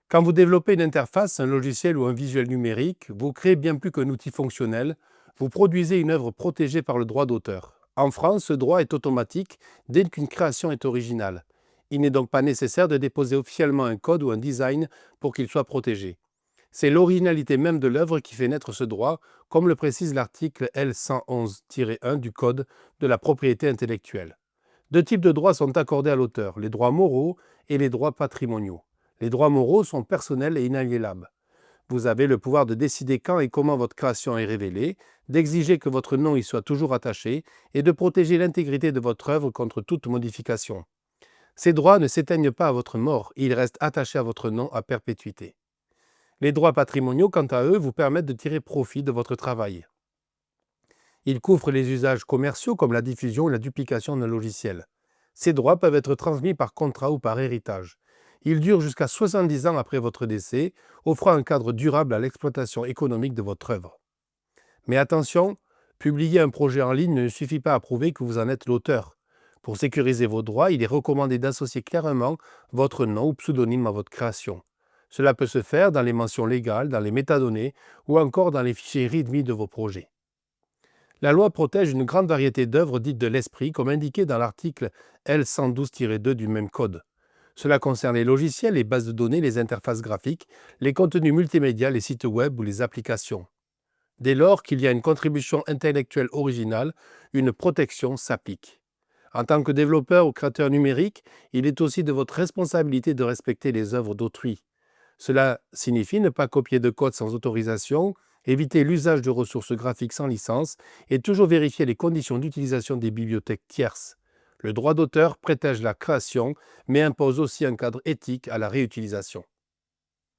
Quand vous développez une interface, un logiciel ou un visuel numérique, vous créez bien plus qu'un outil fonctionnel, vous produisez une œuvre protégée par le droit d'auteur. En France, ce droit est automatique dès qu'une création est originale. Il n'est donc pas nécessaire de déposer officiellement un code ou un design pour qu'il soit protégé. C'est l'originalité même de l'œuvre qui fait naître ce droit, comme le précise l'article L111-1 du Code de la propriété intellectuelle. Deux types de droits sont accordés à l'auteur, les droits moraux et les droits patrimoniaux. Les droits moraux sont personnels et inaliénables. Vous avez le pouvoir de décider quand et comment votre création est révélée, d'exiger que votre nom y soit toujours attaché et de protéger l'intégrité de votre œuvre contre toute modification. Ces droits ne s'éteignent pas à votre mort, ils restent attachés à votre nom à perpétuité. Les droits patrimoniaux, quant à eux, vous permettent de tirer profit de votre travail. Ils couvrent les usages commerciaux comme la diffusion ou la duplication d'un logiciel. Ces droits peuvent être transmis par contrat ou par héritage. Ils durent jusqu'à 70 ans après votre décès, offrant un cadre durable à l'exploitation économique de votre œuvre. Mais attention, publier un projet en ligne ne suffit pas à prouver que vous en êtes l'auteur. Pour sécuriser vos droits, il est recommandé d'associer clairement votre nom ou pseudonyme à votre création. Cela peut se faire dans les mentions légales, dans les métadonnées ou encore dans les fichiers README de vos projets. La loi protège une grande variété d'œuvres dites de l'esprit, comme indiqué dans l'article L112-2 du même code. Cela concerne les logiciels, les bases de données, les interfaces graphiques, les contenus multimédia, les sites web ou les applications. Dès lors qu'il y a une contribution intellectuelle originale, une protection s'applique. En tant que développeur ou créateur numérique, il est aussi de votre responsabilité de respecter les œuvres d'autrui. Cela signifie ne pas copier de code sans autorisation, éviter l'usage de ressources graphiques sans licence et toujours vérifier les conditions d'utilisation des bibliothèques tierces. Le droit d'auteur protège la création, mais impose aussi un cadre éthique à la réutilisation.